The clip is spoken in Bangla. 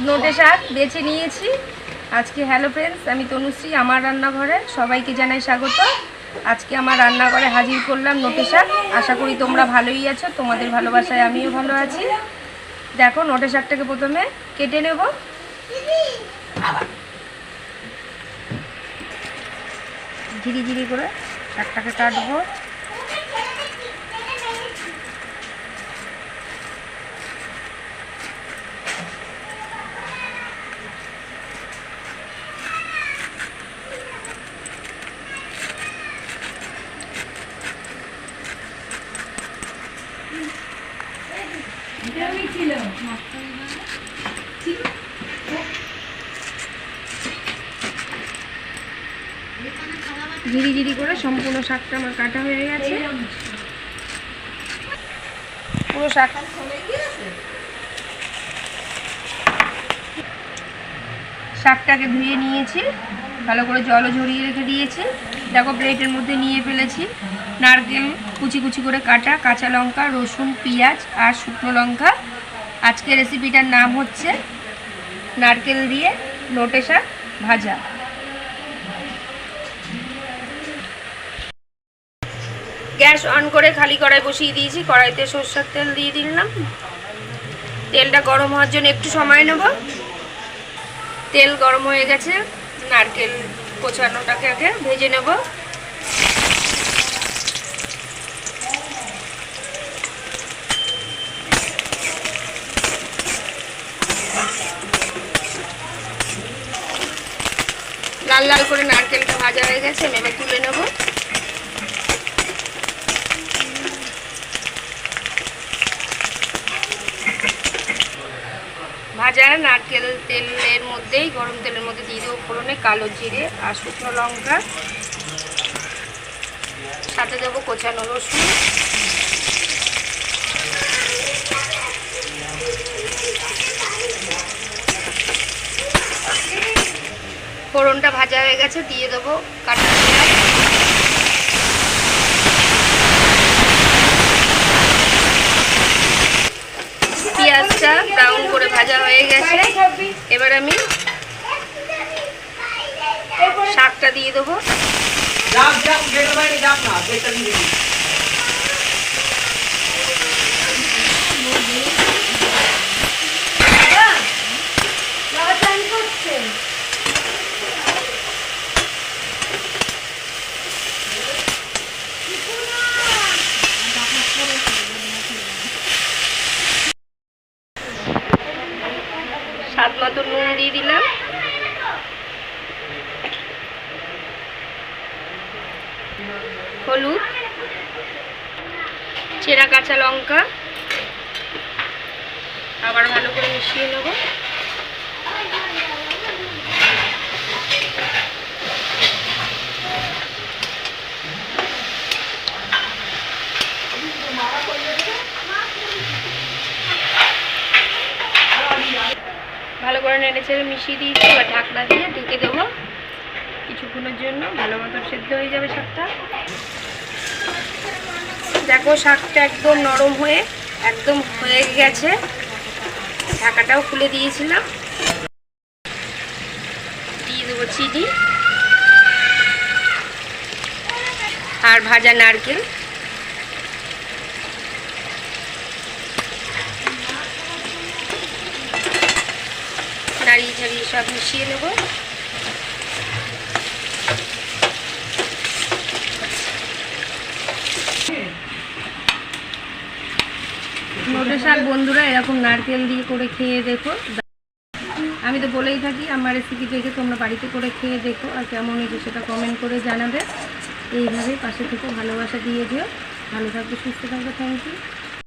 নোটে শাক বেছে নিয়েছি আজকে। হ্যালো ফ্রেন্ডস, আমি তনুশ্রী, আমার রান্নাঘরে সবাইকে জানাই স্বাগত। আজকে আমার রান্নাঘরে হাজির করলাম নোটে শাক। আশা করি তোমরা ভালোই আছো, তোমাদের ভালোবাসায় আমিও ভালো আছি। দেখো, নোটে শাকটাকে প্রথমে কেটে নেব। ঝিরি ঝিরি করে শাকটাকে কাটবো। ঝিরি ঝিরি করে সম্পূর্ণ শাকটা আমার কাটা হয়ে গেছে। পুরো শাকটাকে ধুয়ে নিয়েছি, ভালো করে জলও ঝরিয়ে রেখে দিয়েছি। দেখো, প্লেটের মধ্যে নিয়ে ফেলেছি নারকেল কুচি কুচি করে কাটা, কাঁচা লঙ্কা, রসুন, পেঁয়াজ আর শুকনো লঙ্কা। আজকের রেসিপিটার নাম হচ্ছে নারকেল দিয়ে নোটে শাক ভাজা। গ্যাস অন করে খালি কড়াই বসিয়ে দিয়েছি। কড়াইতে সরষের তেল দিয়ে দিলাম। তেলটা গরম হওয়ার জন্য একটু সময় নেব। তেল গরম হয়ে গেছে, নারকেল কোচানোটাকে আগে ভেজে নেব। লাল লাল করে নারকেলটা ভাজা হয়ে গেছে, এবার তুলে নেব। ভাজা নারকেল তেলের মধ্যেই, গরম তেলের মধ্যে দিয়ে দেবো ফোড়নে কালো জিরে আর শুকনো লঙ্কা, সাথে দেবো কোচানো রসুন। ফোড়নটা ভাজা হয়ে গেছে, দিয়ে দেবো কাটা পেঁয়াজ। পেঁয়াজটা ব্রাউন করে ভাজা হয়ে গেছে, এবার আমি শাকটা দিয়ে দেবো। স্বাদ মতো নুন দিয়ে দিলাম, হলুদ, চেরা কাঁচা লঙ্কা, আবার ভালো করে মিশিয়ে নেব। ভালো করে নেড়েচেড়ে মিশিয়ে দিয়েছি, এবার ঢাকনা দিয়ে ঢেকে দেবো কিছুক্ষণের জন্য। ভালো মতো সেদ্ধ হয়ে যাবে শাকটা। দেখো, শাকটা একদম নরম হয়ে একদম হয়ে গেছে। ঢাকাটাও খুলে দিয়েছিলাম। দিয়ে দেবো চিনি আর ভাজা নারকেল। নাড়িয়ে ঝাড়িয়ে সব মিশিয়ে নেব। নোটে শাক বন্ধুরা এরকম নারকেল দিয়ে করে খেয়ে দেখো। আমি তো বলেই থাকি, আমার রেসিপি দেখে তোমরা বাড়িতে করে খেয়ে দেখো, আর কেমন হয়েছে সেটা কমেন্ট করে জানাবে। এইভাবে পাশে থেকে ভালোবাসা দিয়ে দিও। ভালো থাকবে, সুস্থ থাকবে। Thank you.